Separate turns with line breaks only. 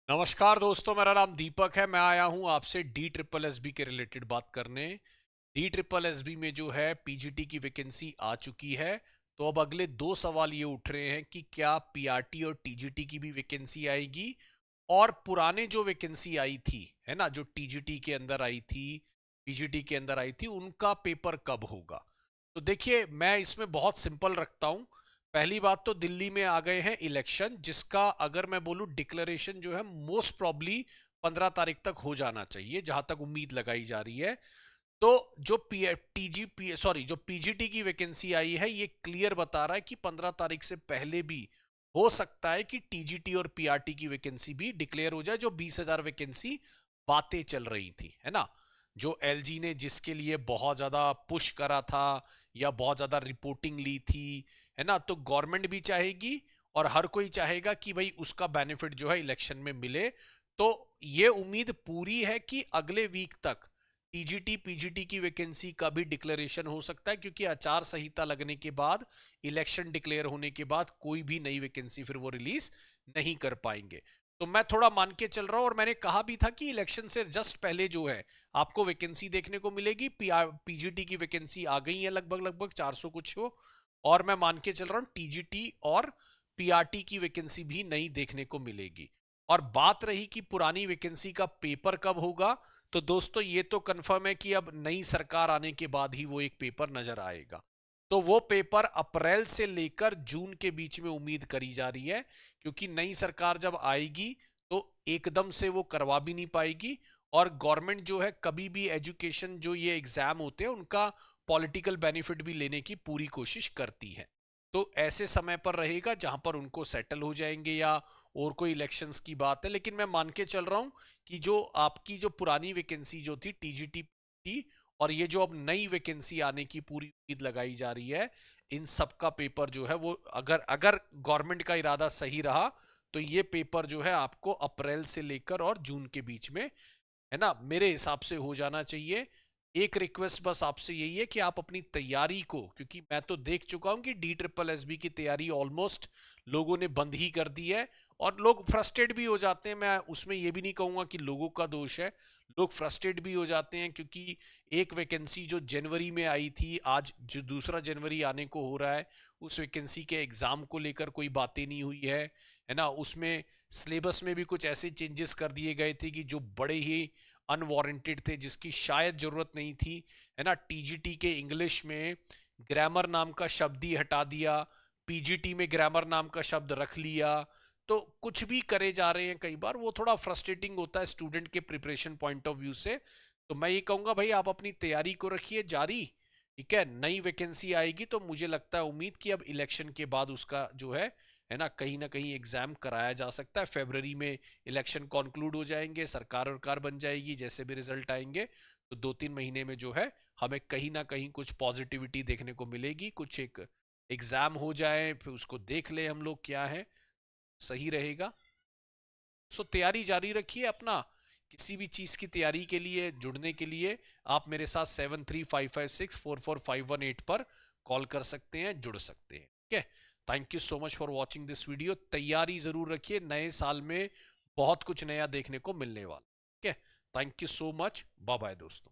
नमस्कार दोस्तों, मेरा नाम दीपक है। मैं आया हूं आपसे DSSB के रिलेटेड बात करने। DSSB में जो है पीजीटी की वैकेंसी आ चुकी है। तो अब अगले दो सवाल ये उठ रहे हैं कि क्या पीआरटी और टीजीटी की भी वैकेंसी आएगी, और पुराने जो वैकेंसी आई थी, है ना, जो टीजीटी के अंदर आई थी, पीजीटी के अंदर आई थी, उनका पेपर कब होगा। तो देखिए, मैं इसमें बहुत सिंपल रखता हूं। पहली बात तो दिल्ली में आ गए हैं इलेक्शन, जिसका अगर मैं बोलूं डिक्लेरेशन जो है मोस्ट प्रॉब्ली 15 तारीख तक हो जाना चाहिए, जहां तक उम्मीद लगाई जा रही है। तो जो जो पीजीटी की वैकेंसी आई है, ये क्लियर बता रहा है कि 15 तारीख से पहले भी हो सकता है कि टीजीटी और पीआरटी की वैकेंसी भी डिक्लेयर हो जाए, जो 20,000 वैकेंसी बातें चल रही थी, है ना, जो एलजी ने जिसके लिए बहुत ज्यादा पुश करा था या बहुत ज्यादा रिपोर्टिंग ली थी, है ना। तो गवर्नमेंट भी चाहेगी और हर कोई चाहेगा कि भाई उसका बेनिफिट जो है इलेक्शन में मिले। तो ये उम्मीद पूरी है कि अगले वीक तक टीजीटी पीजीटी की वैकेंसी का भी डिक्लेरेशन हो सकता है, क्योंकि आचार संहिता लगने के बाद, इलेक्शन डिक्लेयर होने के बाद कोई भी नई वैकेंसी फिर वो रिलीज नहीं कर पाएंगे। तो मैं थोड़ा मान के चल रहा हूं, और मैंने कहा भी था कि इलेक्शन से जस्ट पहले जो है आपको वैकेंसी देखने को मिलेगी। पीजीटी की वैकेंसी आ गई है, लगभग लगभग 400 कुछ हो। और मैं मान के चल रहा हूं टीजीटी और पीआरटी की वैकेंसी भी नई देखने को मिलेगी। और बात रही कि पुरानी वैकेंसी का पेपर कब होगा, तो दोस्तों ये तो कंफर्म है कि अब नई सरकार आने के बाद ही वो एक पेपर नजर आएगा। तो वो पेपर अप्रैल से लेकर जून के बीच में उम्मीद करी जा रही है, क्योंकि नई सरकार जब आएगी तो एकदम से वो करवा भी नहीं पाएगी। और गवर्नमेंट जो है कभी भी एजुकेशन जो ये एग्जाम होते हैं उनका पॉलिटिकल बेनिफिट भी लेने की पूरी कोशिश करती है। तो ऐसे समय पर रहेगा जहां पर उनको सेटल हो जाएंगे, या और कोई इलेक्शंस की बात है। लेकिन मैं मान के चल रहा हूं कि जो आपकी जो पुरानी वैकेंसी जो थी टीजीटी की, और ये जो अब नई वैकेंसी आने की पूरी उम्मीद लगाई जा रही है, इन सब का पेपर जो है वो अगर अगर गवर्नमेंट का इरादा सही रहा तो ये पेपर जो है आपको अप्रैल से लेकर और जून के बीच में, है ना, मेरे हिसाब से हो जाना चाहिए। एक रिक्वेस्ट बस आपसे यही है कि आप अपनी तैयारी को, क्योंकि मैं तो देख चुका हूं कि DSSB की तैयारी ऑलमोस्ट लोगों ने बंद ही कर दी है, और लोग फ्रस्ट्रेट भी हो जाते हैं। मैं उसमें ये भी नहीं कहूंगा कि लोगों का दोष है, लोग फ्रस्ट्रेट भी हो जाते हैं, क्योंकि एक वैकेंसी जो जनवरी में आई थी, आज जो दूसरा जनवरी आने को हो रहा है, उस वैकेंसी के एग्जाम को लेकर कोई बातें नहीं हुई है ना। उसमें सिलेबस में भी कुछ ऐसे चेंजेस कर दिए गए थे कि जो बड़े ही अनवारंटेड थे, जिसकी शायद जरूरत नहीं थी, है ना। टीजीटी के इंग्लिश में ग्रामर नाम का शब्द ही हटा दिया, पीजीटी में ग्रामर नाम का शब्द रख लिया। तो कुछ भी करे जा रहे हैं, कई बार वो थोड़ा फ्रस्ट्रेटिंग होता है स्टूडेंट के प्रिपरेशन पॉइंट ऑफ व्यू से। तो मैं ये कहूंगा भाई, आप अपनी तैयारी को रखिए जारी। ठीक है, नई वैकेंसी आएगी तो मुझे लगता है, उम्मीद कि अब इलेक्शन के बाद उसका जो है ना कहीं एग्जाम कराया जा सकता है। फेब्रवरी में इलेक्शन कंक्लूड हो जाएंगे, सरकार वरकार बन जाएगी, जैसे भी रिजल्ट आएंगे तो 2-3 महीने में जो है हमें कहीं ना कहीं कुछ पॉजिटिविटी देखने को मिलेगी। कुछ एक एग्जाम हो जाए, फिर उसको देख ले हम लोग क्या है, सही रहेगा। सो तैयारी जारी रखिए अपना। किसी भी चीज की तैयारी के लिए जुड़ने के लिए आप मेरे साथ 7355644518 पर कॉल कर सकते हैं, जुड़ सकते हैं। ठीक है, thank you so much for watching this video. तैयारी जरूर रखिए, नए साल में बहुत कुछ नया देखने को मिलने वाला। ठीक है, thank you so much, bye bye दोस्तों।